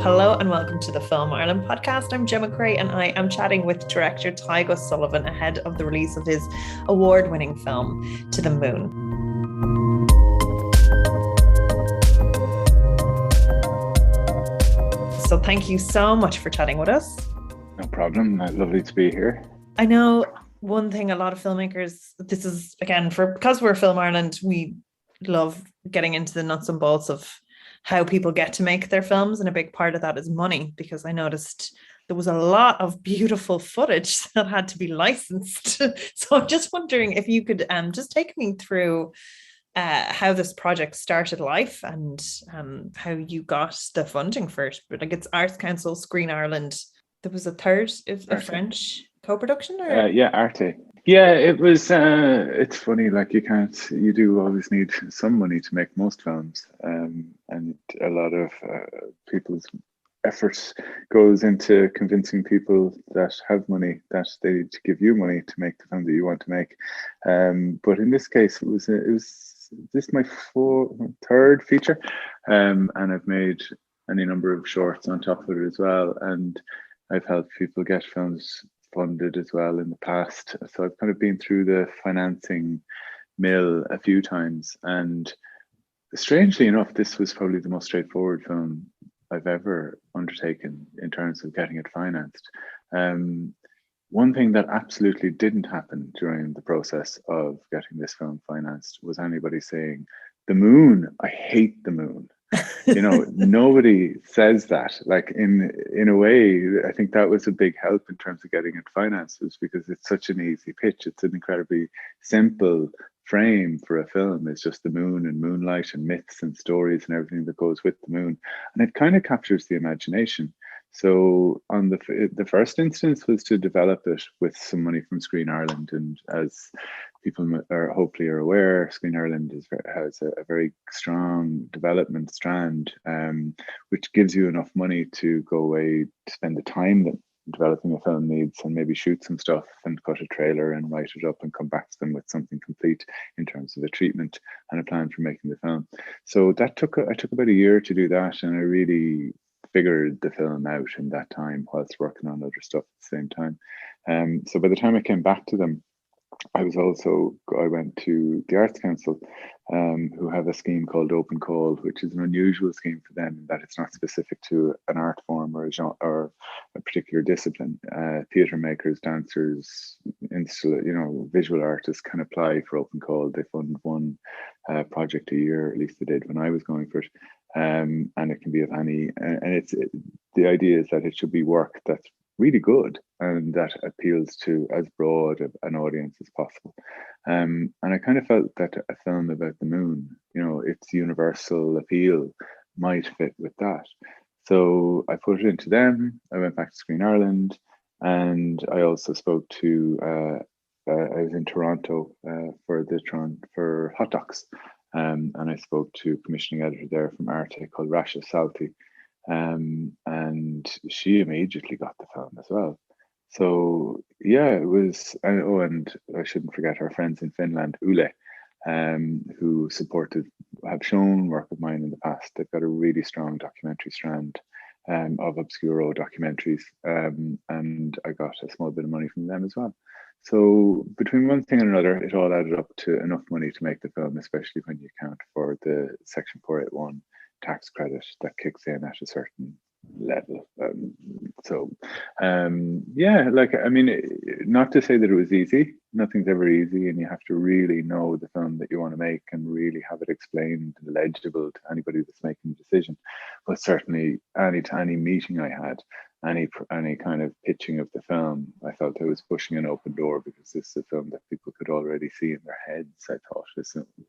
Hello and welcome to the Film Ireland podcast. I'm Gemma Creagh and I am chatting with director Tadhg O'Sullivan ahead of the release of his award-winning film, To the Moon. So thank you so much for chatting with us. No problem. Lovely to be here. I know one thing a lot of filmmakers, this is again, because we're Film Ireland, we love getting into the nuts and bolts of how people get to make their films, and a big part of that is money, because I noticed there was a lot of beautiful footage that had to be licensed. So I'm just wondering if you could just take me through how this project started life and how you got the funding for it. But like, it's Arts Council, Screen Ireland. There was a third, a French co-production, or Arte. Yeah, it was. It's funny, like you do always need some money to make most films, and a lot of people's efforts goes into convincing people that have money that they need to give you money to make the film that you want to make. But in this case, it was this my third feature, and I've made any number of shorts on top of it as well, and I've helped people get films funded as well in the past. So I've kind of been through the financing mill a few times, and strangely enough, this was probably the most straightforward film I've ever undertaken in terms of getting it financed. One thing that absolutely didn't happen during the process of getting this film financed was anybody saying, "The moon, I hate the moon." You know, nobody says that. Like in a way, I think that was a big help in terms of getting it financed, was because it's such an easy pitch. It's an incredibly simple frame for a film. It's just the moon and moonlight and myths and stories and everything that goes with the moon, and it kind of captures the imagination. So on the first instance was to develop it with some money from Screen Ireland, and as people are hopefully are aware, Screen Ireland has a very strong development strand, which gives you enough money to go away to spend the time that developing a film needs, and maybe shoot some stuff and cut a trailer and write it up and come back to them with something complete in terms of a treatment and a plan for making the film. So that I took about a year to do that, and I really figured the film out in that time whilst working on other stuff at the same time. So by the time I came back to them, I went to the Arts Council, who have a scheme called Open Call, which is an unusual scheme for them in that it's not specific to an art form or a genre or a particular discipline. Theatre makers, dancers, visual artists can apply for Open Call. They fund one project a year, at least they did when I was going for it. And it can be of any, and the idea is that it should be work that's really good and that appeals to as broad an audience as possible. And I kind of felt that a film about the moon, its universal appeal might fit with that. So I put it into them. I went back to Screen Ireland, and I also spoke to, I was in Toronto for Hot Docs. And I spoke to commissioning editor there from Arte called Rasha Salti, and she immediately got the film as well. So yeah, it was. And I shouldn't forget our friends in Finland, Yle, who have shown work of mine in the past. They've got a really strong documentary strand of obscuro documentaries, and I got a small bit of money from them as well. So between one thing and another, it all added up to enough money to make the film, especially when you account for the Section 481 tax credit that kicks in at a certain level. Not to say that it was easy. Nothing's ever easy, and you have to really know the film that you want to make and really have it explained and legible to anybody that's making a decision. But certainly, any meeting I had, any kind of pitching of the film, I felt I was pushing an open door, because this is a film that people could already see in their heads, I thought,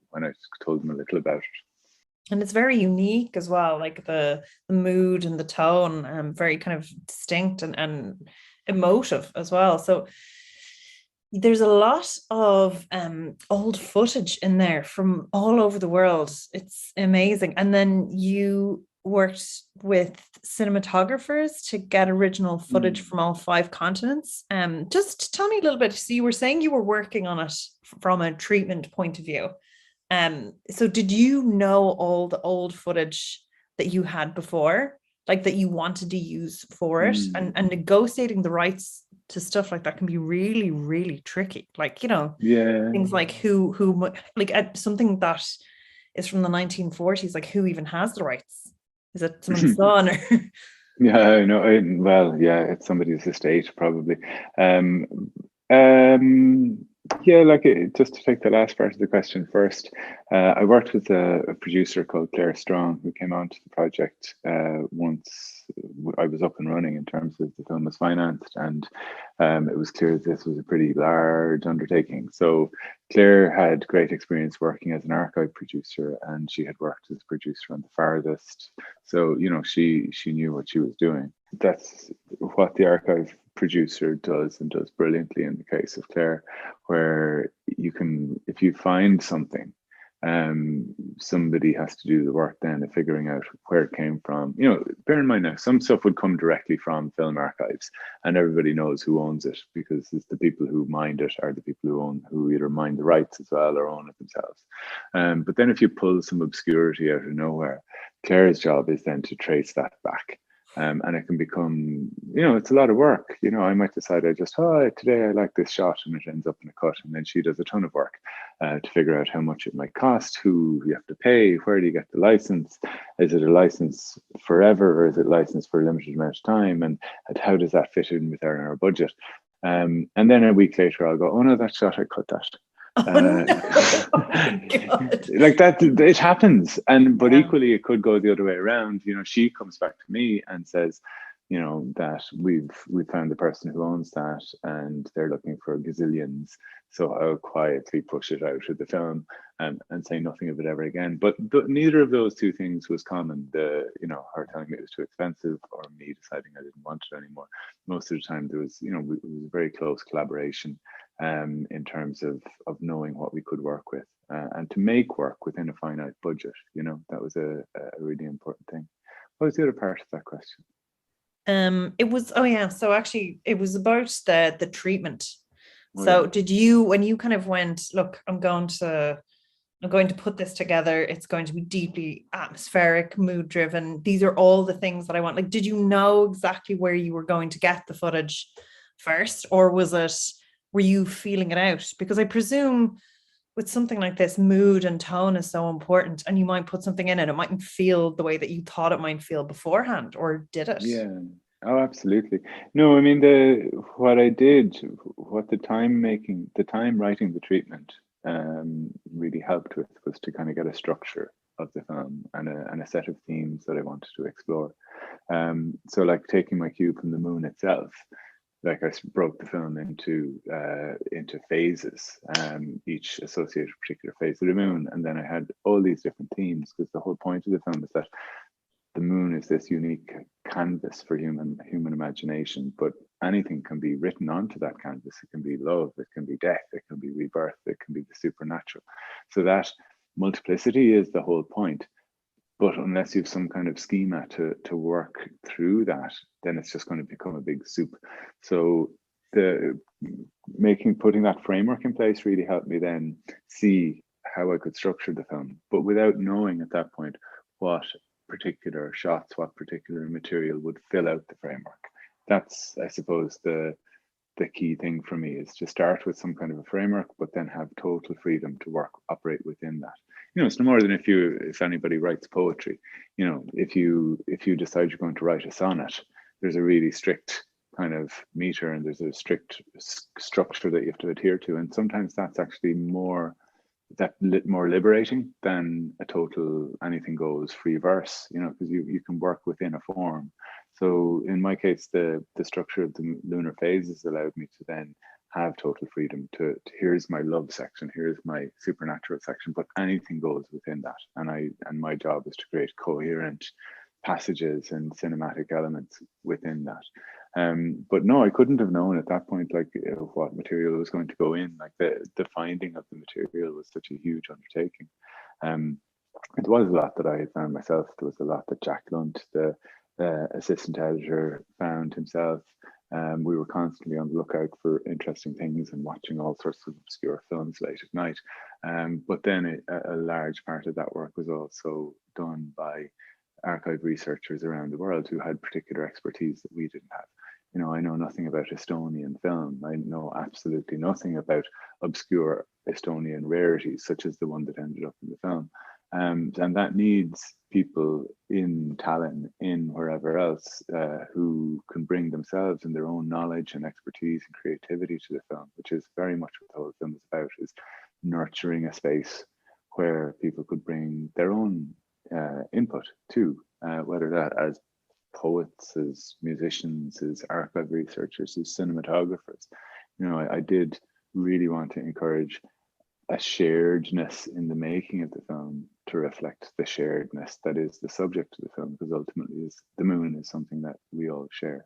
when I told them a little about it. And it's very unique as well, like the mood and the tone, very kind of distinct and emotive as well. So there's a lot of old footage in there from all over the world. It's amazing. And then you worked with cinematographers to get original footage from all 5 continents. Just tell me a little bit. So you were saying you were working on it from a treatment point of view. So did you know all the old footage that you had before? like that you wanted to use for it, Mm. and negotiating the rights to stuff like that can be really, really tricky. Like, Yeah. things like like something that is from the 1940s, like who even has the rights? Is it someone's son or Yeah, I know. Well, yeah, it's somebody's estate probably. Um, um, yeah, like just to take the last part of the question first, I worked with a producer called Claire Strong who came onto the project once I was up and running in terms of the film was financed, and it was clear that this was a pretty large undertaking. So Claire had great experience working as an archive producer, and she had worked as a producer on The Farthest. So, she knew what she was doing. That's what the archive producer does, and does brilliantly in the case of Claire, where you can, if you find something, somebody has to do the work then of figuring out where it came from. Bear in mind now, some stuff would come directly from film archives, and everybody knows who owns it, because it's the people who mined it are the people who either mine the rights as well or own it themselves. But then if you pull some obscurity out of nowhere, Claire's job is then to trace that back. And it can become, it's a lot of work. I might decide today I like this shot, and it ends up in a cut, and then she does a ton of work to figure out how much it might cost, who you have to pay, where do you get the license, is it a license forever, or is it licensed for a limited amount of time, and how does that fit in with our budget? And then a week later I'll go, oh no, that shot, I cut that. oh no, oh my God. Like that, it happens. But Yeah. equally it could go the other way around. She comes back to me and says, that we've found the person who owns that, and they're looking for gazillions, so I'll quietly push it out of the film, and say nothing of it ever again. But neither of those two things was common. Her telling me it was too expensive, or me deciding I didn't want it anymore. Most of the time there was, it was a very close collaboration in terms of knowing what we could work with, and to make work within a finite budget. That was a really important thing. What was the other part of that question? It was, oh yeah, so actually it was about the treatment. Oh, So yeah. did you, when you kind of went, look, I'm going to put this together, it's going to be deeply atmospheric, mood driven, these are all the things that I want, like, did you know exactly where you were going to get the footage first, or were you feeling it out? Because I presume with something like this, mood and tone is so important, and you might put something in and it mightn't feel the way that you thought it might feel beforehand, or did it? Yeah. Oh, absolutely. No, I mean, what the time writing the treatment really helped with, was to kind of get a structure of the film, and a set of themes that I wanted to explore. So like taking my cue from the moon itself, like I broke the film into phases, each associated a particular phase of the moon, and then I had all these different themes, because the whole point of the film is that the moon is this unique canvas for human imagination, but anything can be written onto that canvas. It can be love, it can be death, it can be rebirth, it can be the supernatural. So that multiplicity is the whole point. But unless you have some kind of schema to work through that, then it's just going to become a big soup. So putting that framework in place really helped me then see how I could structure the film, but without knowing at that point what particular shots, what particular material would fill out the framework. That's, I suppose, the key thing for me, is to start with some kind of a framework, but then have total freedom to operate within that. It's no more than if anybody writes poetry. If you decide you're going to write a sonnet, there's a really strict kind of meter, and there's a strict structure that you have to adhere to, and sometimes that's actually more liberating than a total anything goes free verse, because you can work within a form. So in my case, the structure of the lunar phases allowed me to then have total freedom to here's my love section, here's my supernatural section, but anything goes within that. And my job is to create coherent passages and cinematic elements within that. But no, I couldn't have known at that point, like, what material was going to go in. Like the finding of the material was such a huge undertaking. It was a lot that I had found myself. There was a lot that Jack Lunt, the assistant editor, found himself. We were constantly on the lookout for interesting things and watching all sorts of obscure films late at night. But then a large part of that work was also done by archive researchers around the world who had particular expertise that we didn't have. You know, I know nothing about Estonian film. I know absolutely nothing about obscure Estonian rarities, such as the one that ended up in the film. And that needs people in Tallinn, in wherever else, who can bring themselves and their own knowledge and expertise and creativity to the film, which is very much what the whole film is about, is nurturing a space where people could bring their own input to, whether that as poets, as musicians, as archive researchers, as cinematographers. You know, I did really want to encourage a sharedness in the making of the film to reflect the sharedness that is the subject of the film, because ultimately is the moon is something that we all share.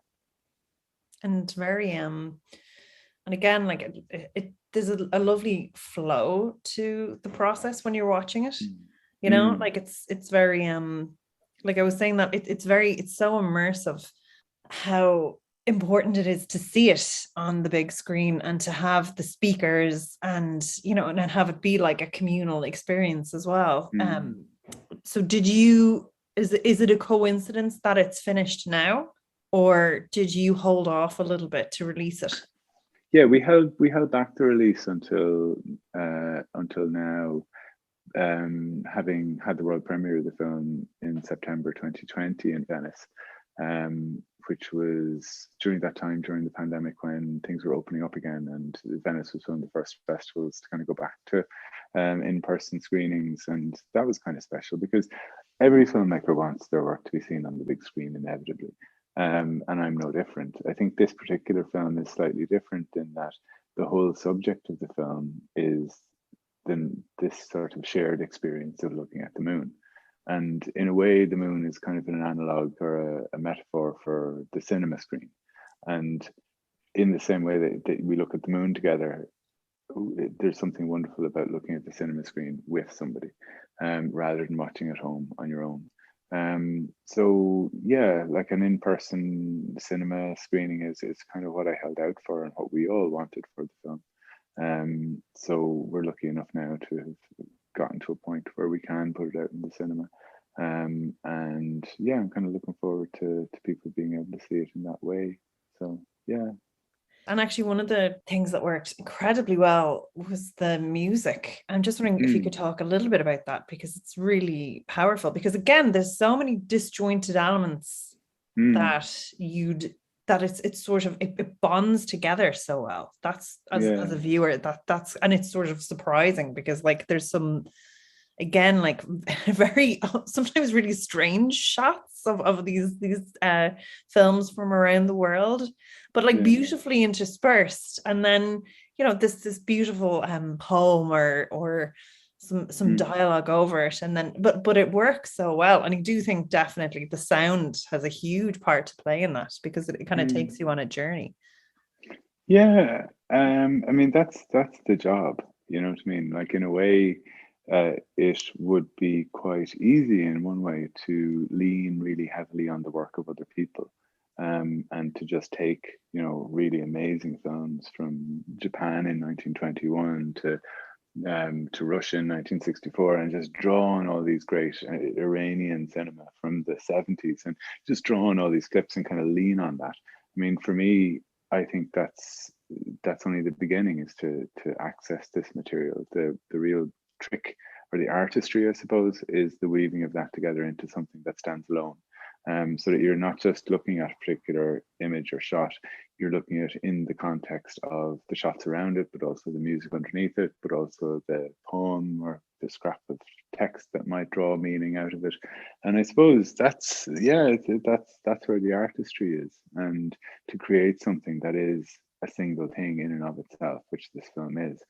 And very and again, like there's a lovely flow to the process when you're watching it. You know, like it's very like I was saying, that it's so immersive how important it is to see it on the big screen and to have the speakers, and you know, and have it be like a communal experience as well. So is it a coincidence that it's finished now, or did you hold off a little bit to release it? Yeah, we held back the release until now, having had the world premiere of the film in September 2020 in Venice, which was during that time, during the pandemic, when things were opening up again, and Venice was one of the first festivals to kind of go back to in-person screenings. And that was kind of special because every filmmaker wants their work to be seen on the big screen inevitably. And I'm no different. I think this particular film is slightly different in that the whole subject of the film is this sort of shared experience of looking at the moon. And in a way, the moon is kind of an analog or a metaphor for the cinema screen. And in the same way that we look at the moon together, there's something wonderful about looking at the cinema screen with somebody, rather than watching at home on your own. So yeah, like an in-person cinema screening is kind of what I held out for and what we all wanted for the film. So we're lucky enough now to have gotten to a point where we can put it out in the cinema. And yeah, I'm kind of looking forward to people being able to see it in that way. So yeah. And actually, one of the things that worked incredibly well was the music. I'm just wondering if you could talk a little bit about that, because it's really powerful. Because again, there's so many disjointed elements that it's sort of it bonds together so well. That's as a viewer, that's and it's sort of surprising because like there's some, again, like very sometimes really strange shots of these films from around the world, but like beautifully interspersed. And then, you know, this beautiful poem or some dialogue over it, and then but it works so well. And I do think definitely the sound has a huge part to play in that, because it kind of takes you on a journey. Yeah, I mean that's the job, you know what I mean? Like in a way, it would be quite easy in one way to lean really heavily on the work of other people, and to just take, you know, really amazing films from Japan in 1921 to Russia in 1964, and just draw on all these great Iranian cinema from the 70s, and just draw on all these clips and kind of lean on that. I mean, for me, I think that's only the beginning, is to access this material. The real trick, or the artistry, I suppose, is the weaving of that together into something that stands alone. So that you're not just looking at a particular image or shot, you're looking at it in the context of the shots around it, but also the music underneath it, but also the poem or the scrap of text that might draw meaning out of it. And I suppose that's where the artistry is, and to create something that is a single thing in and of itself, which this film is.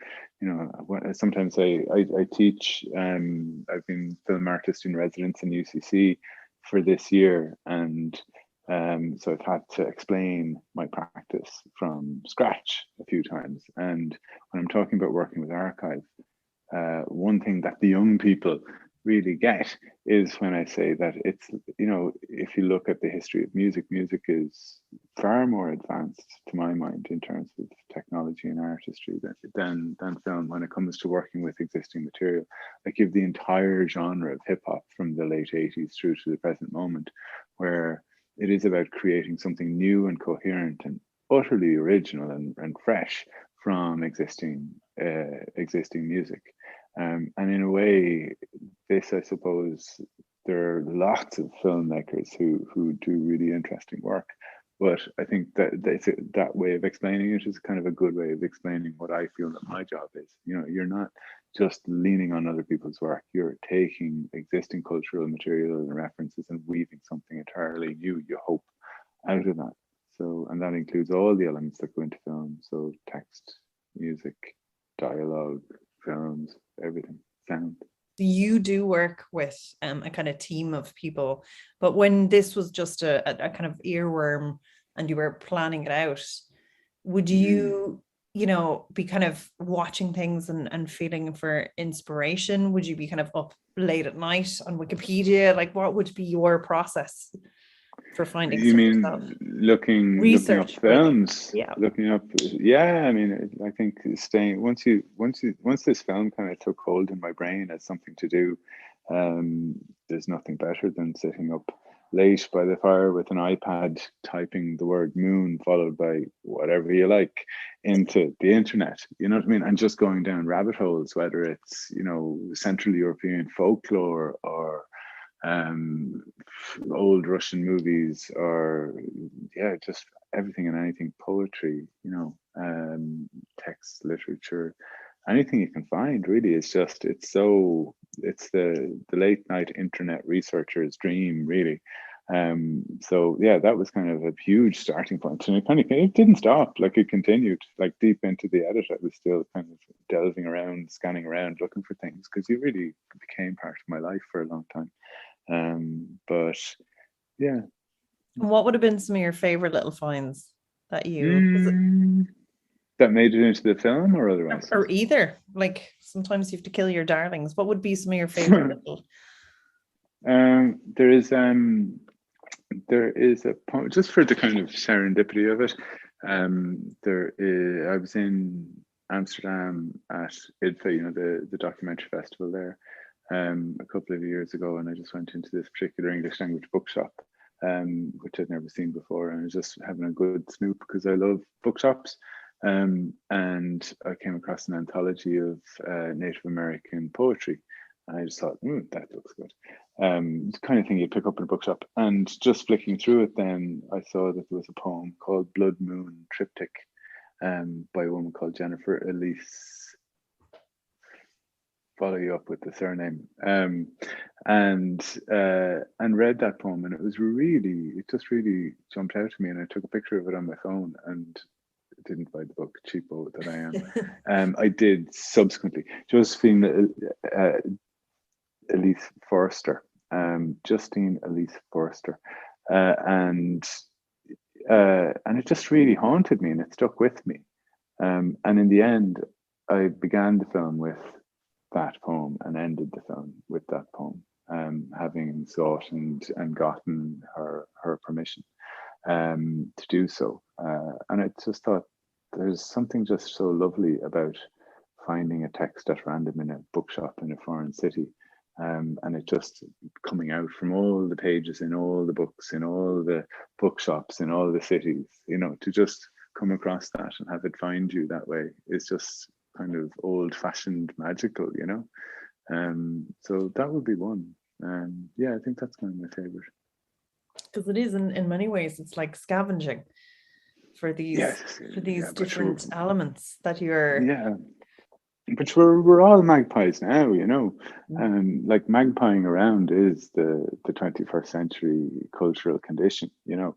You know, sometimes I teach. I've been film artist in residence in UCC for this year, and so I've had to explain my practice from scratch a few times. And when I'm talking about working with archive, one thing that the young people really get is when I say that it's, you know, if you look at the history of music, music is far more advanced to my mind in terms of technology and artistry than film when it comes to working with existing material. Like you have the entire genre of hip hop from the late 80s through to the present moment, where it is about creating something new and coherent and utterly original and fresh from existing music. And in a way, this, I suppose, there are lots of filmmakers who do really interesting work, but I think that way of explaining it is kind of a good way of explaining what I feel that my job is. You know, you're not just leaning on other people's work, you're taking existing cultural material and references and weaving something entirely new, you hope, out of that. So, and that includes all the elements that go into film. So text, music, dialogue, films, everything, sound. You do work with a kind of team of people, but when this was just a kind of earworm and you were planning it out, would you, you know, be kind of watching things and feeling for inspiration? Would you be kind of up late at night on Wikipedia? Like, what would be your process for finding You stuff yourself? mean looking up Research, really. films? Yeah. Looking up, yeah. I mean, I think staying once this film kind of took hold in my brain as something to do, there's nothing better than sitting up late by the fire with an iPad, typing the word moon followed by whatever you like into the internet. You know what I mean? And just going down rabbit holes, whether it's, you know, Central European folklore or um old Russian movies or yeah, just everything and anything, poetry, you know, text, literature, anything you can find really. Is just, it's the late night internet researcher's dream really. So yeah, that was kind of a huge starting point, and it didn't stop. Like it continued, like deep into the edit I was still kind of delving around, scanning around, looking for things, because it really became part of my life for a long time. But yeah. And what would have been some of your favorite little finds that you, Mm, that made it into the film or otherwise? or either? Like sometimes you have to kill your darlings. What would be some of your favorite little? um, there is a poem, just for the kind of serendipity of it. I was in Amsterdam at IDFA, you know, the documentary festival there, a couple of years ago, and I just went into this particular English language bookshop, which I'd never seen before, and I was just having a good snoop because I love bookshops. And I came across an anthology of Native American poetry. And I just thought, that looks good. The kind of thing you'd pick up in a bookshop. And just flicking through it, then I saw that there was a poem called Blood Moon Triptych, by a woman called Jennifer Elise. Follow you up with the surname. And read that poem, and it just really jumped out to me. And I took a picture of it on my phone and didn't buy the book, cheapo that I am. I did subsequently. Josephine Elise Forrester, Justine Elise Forrester, and it just really haunted me, and it stuck with me. And in the end, I began the film with that poem and ended the film with that poem, having sought and gotten her permission to do so. And I just thought there's something just so lovely about finding a text at random in a bookshop in a foreign city, and it just coming out from all the pages in all the books in all the bookshops in all the cities, you know, to just come across that and have it find you that way is just kind of old-fashioned magical, you know. So that would be one. Yeah, I think that's kind of my favorite. Because it is in many ways, it's like scavenging for these different elements that you're. Yeah, but we're all magpies now, you know. Like magpieing around is the 21st century cultural condition, you know.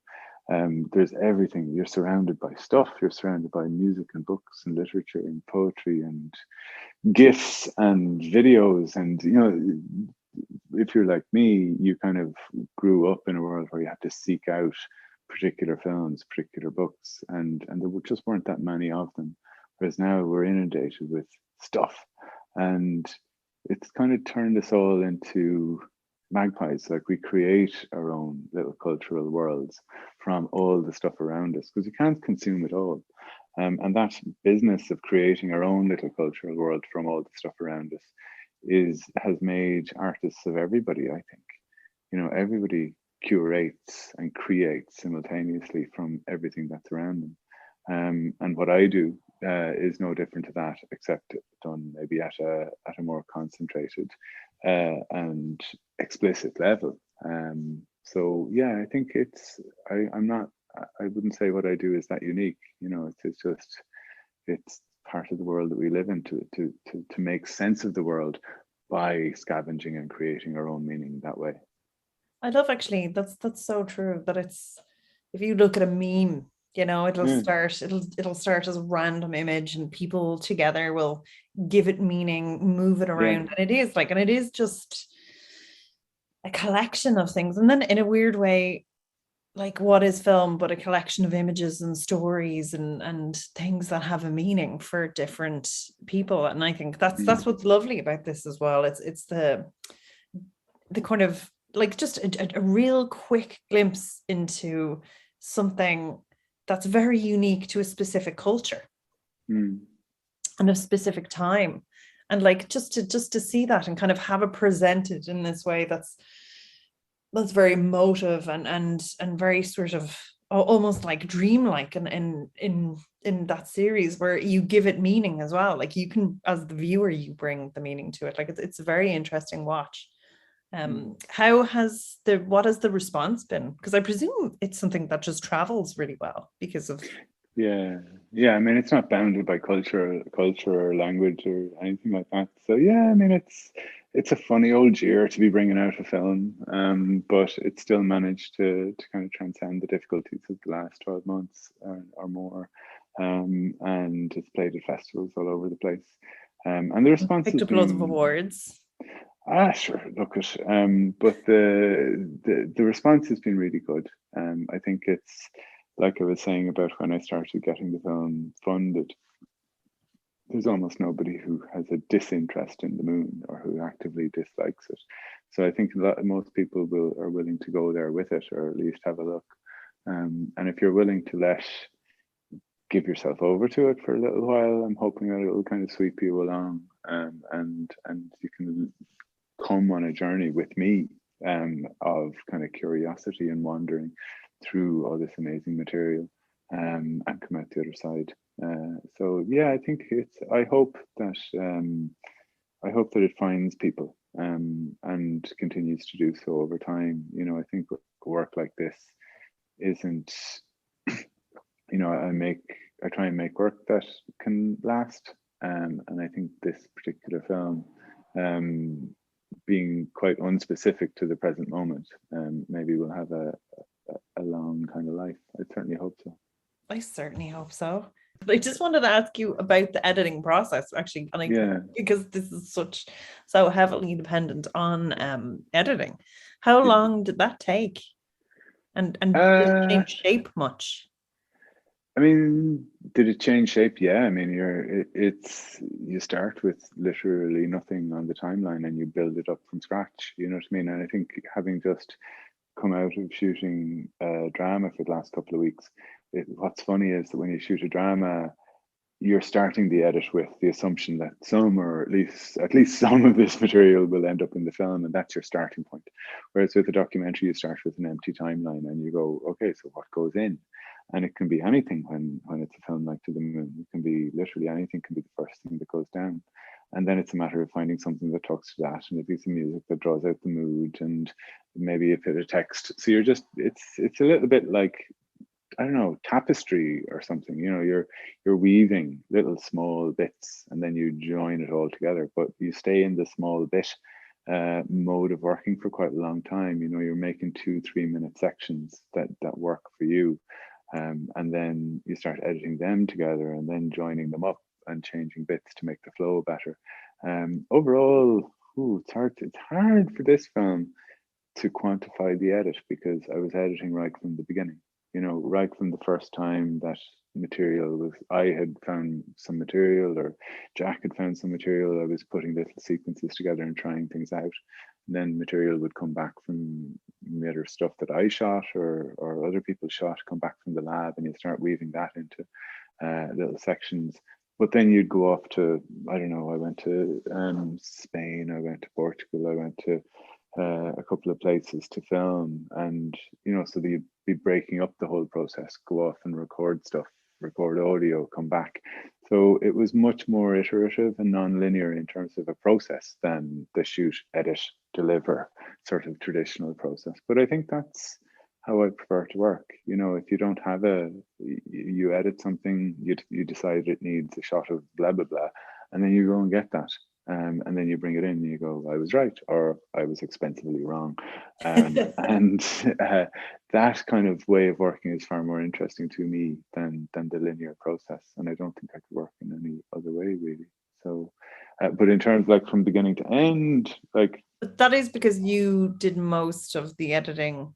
There's everything. You're surrounded by stuff. You're surrounded by music and books and literature and poetry and gifs and videos. And, you know, if you're like me, you kind of grew up in a world where you had to seek out particular films, particular books, and there just weren't that many of them. Whereas now we're inundated with stuff. And it's kind of turned us all into magpies. Like we create our own little cultural worlds from all the stuff around us because you can't consume it all. And that business of creating our own little cultural world from all the stuff around us has made artists of everybody, I think. You know, everybody curates and creates simultaneously from everything that's around them. And what I do is no different to that, except done maybe at a more concentrated and explicit level. So yeah, I think I'm not. I wouldn't say what I do is that unique. You know, it's just it's part of the world that we live in to make sense of the world by scavenging and creating our own meaning that way. I love actually that's so true that it's if you look at a meme, you know, Yeah, it'll start as a random image and people together will give it meaning, move it yeah, around. And it is just a collection of things. And then in a weird way, like what is film but a collection of images and stories and things that have a meaning for different people. And I think that's mm, what's lovely about this as well. It's the kind of like just a real quick glimpse into something that's very unique to a specific culture mm, and a specific time, and like just to see that and kind of have it presented in this way that's very emotive and very sort of almost like dreamlike and in that series where you give it meaning as well, like you can as the viewer you bring the meaning to it, like it's a very interesting watch. mm. How has the what has the response been? Because I presume it's something that just travels really well because of Yeah, yeah. I mean, it's not bounded by culture or language or anything like that. So yeah, I mean, it's a funny old year to be bringing out a film, but it still managed to kind of transcend the difficulties of the last 12 months or more, and it's played at festivals all over the place, and the response picked has up loads of been awards. sure, look at, but the response has been really good. I think it's like I was saying about when I started getting the film funded, there's almost nobody who has a disinterest in the moon or who actively dislikes it. So I think that most people are willing to go there with it or at least have a look. And if you're willing to give yourself over to it for a little while, I'm hoping that it will kind of sweep you along, and you can come on a journey with me of kind of curiosity and wandering through all this amazing material, and come out the other side. So yeah, I think I hope that it finds people, and continues to do so over time. You know, I think work like this isn't, you know, I try and make work that can last, and I think this particular film, being quite unspecific to the present moment, maybe we'll have a long kind of life. I certainly hope so. I certainly hope so. I just wanted to ask you about the editing process, actually, and like Yeah, because this is so heavily dependent on editing. How yeah. long did that take? And did it Uh, change shape much? I mean, did it change shape? Yeah, I mean, it's you start with literally nothing on the timeline and you build it up from scratch. You know what I mean? And I think having just come out of shooting drama for the last couple of weeks, what's funny is that when you shoot a drama, you're starting the edit with the assumption that some, or at least some of this material will end up in the film, and that's your starting point. Whereas with a documentary, you start with an empty timeline and you go, okay, so what goes in? And it can be anything when it's a film like To the Moon. It can be literally anything can be the first thing that goes down. And then it's a matter of finding something that talks to that, and a piece of music that draws out the mood, and maybe a bit of text. So it's a little bit like, I don't know, tapestry or something. You know, you're weaving little small bits and then you join it all together. But you stay in the small bit mode of working for quite a long time. You know, you're making 2-3 minute sections that work for you, and then you start editing them together and then joining them up and changing bits to make the flow better. Overall, it's hard. It's hard for this film to quantify the edit because I was editing right from the beginning. right from the first time that I had found some material, or Jack had found some material, I was putting little sequences together and trying things out. And then material would come back from other stuff that I shot or other people shot, come back from the lab, and you start weaving that into little sections. But then you'd go off to, I don't know, I went to Spain, I went to Portugal, I went to a couple of places to film, and so you'd be breaking up the whole process, go off and record stuff, record audio, come back. So it was much more iterative and non-linear in terms of a process than the shoot, edit, deliver sort of traditional process. But I think that's how I prefer to work. If you don't have you edit something, you decide it needs a shot of blah blah blah, and then you go and get that. And then you bring it in and you go, I was right, or I was expensively wrong. And that kind of way of working is far more interesting to me than the linear process. And I don't think I could work in any other way, really. So, but in terms like from beginning to end, like. But that is because you did most of the editing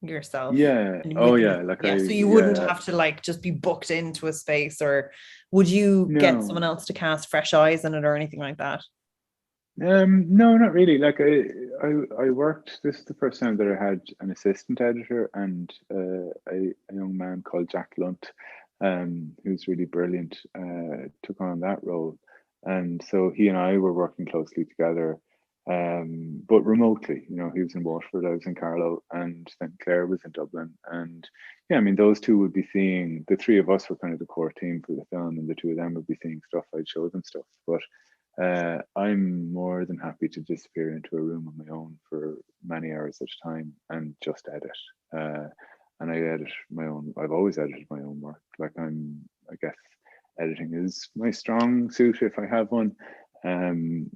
yourself. Yeah. Oh yeah. Like so you wouldn't have to like just be booked into a space, or would you get someone else to cast fresh eyes in it or anything like that? No, not really. Like I worked, this is the first time that I had an assistant editor, and a young man called Jack Lunt, who's really brilliant, took on that role. And so he and I were working closely together, but remotely. He was in Waterford, I was in Carlow, and then Claire was in Dublin. And yeah, I mean, those two would be seeing, the three of us were kind of the core team for the film, and the two of them would be seeing stuff, I'd show them stuff. But I'm more than happy to disappear into a room on my own for many hours at a time and just edit. And I edit my own, I've always edited my own work. Like I guess editing is my strong suit if I have one. And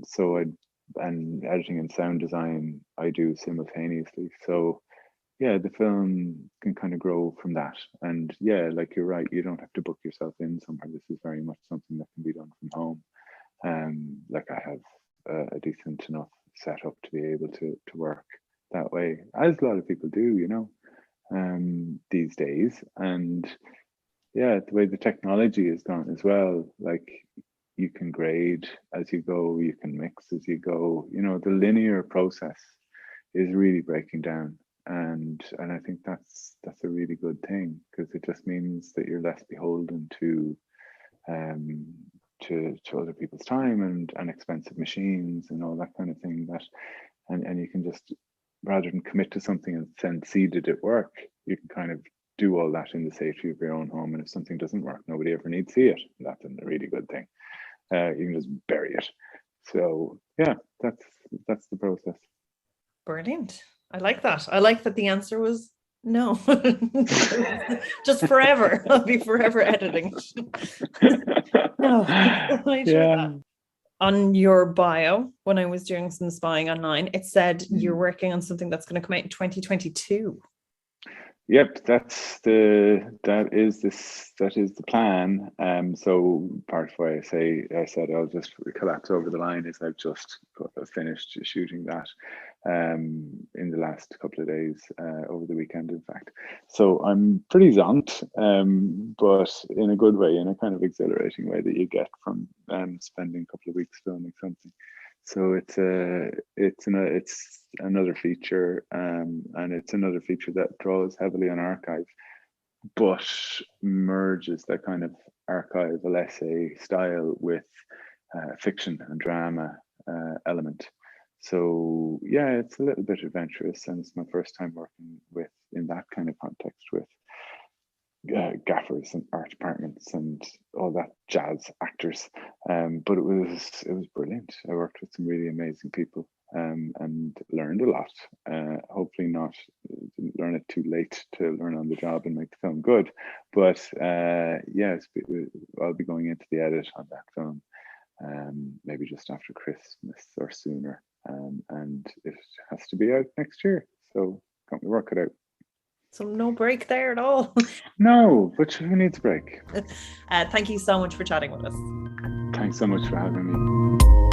editing and sound design I do simultaneously. So yeah, the film can kind of grow from that. And yeah, like you're right, you don't have to book yourself in somewhere. This is very much something that can be done from home. Like I have a decent enough setup to be able to work that way, as a lot of people do, these days. And yeah, the way the technology has gone as well, like you can grade as you go, you can mix as you go. The linear process is really breaking down, and I think that's a really good thing, because it just means that you're less beholden to other people's time and expensive machines and all that kind of thing, and you can just, rather than commit to something and then see did it work, you can kind of do all that in the safety of your own home. And if something doesn't work, nobody ever needs to see it. That's a really good thing. You can just bury it. So yeah, that's the process. Brilliant. I like that. I like that the answer was no. Just forever. I'll be forever editing. No, yeah. On your bio, when I was doing some spying online, it said you're working on something that's going to come out in 2022. Yep, that is the plan. So part of why I said I'll just collapse over the line is I've just finished shooting that in the last couple of days, over the weekend, in fact. So I'm pretty zonked, but in a good way, in a kind of exhilarating way that you get from spending a couple of weeks filming something. So it's another feature, and it's another feature that draws heavily on archive, but merges that kind of archival essay style with fiction and drama element. So yeah, it's a little bit adventurous, and it's my first time working in that kind of context with gaffers and art departments and all that jazz, actors, but it was brilliant. I worked with some really amazing people, and learned a lot. Hopefully didn't learn it too late to learn on the job and make the film good, but yes, I'll be going into the edit on that film maybe just after Christmas or sooner, and it has to be out next year, so can't we work it out. So no break there at all. No, but who needs a break? Thank you so much for chatting with us. Thanks so much for having me.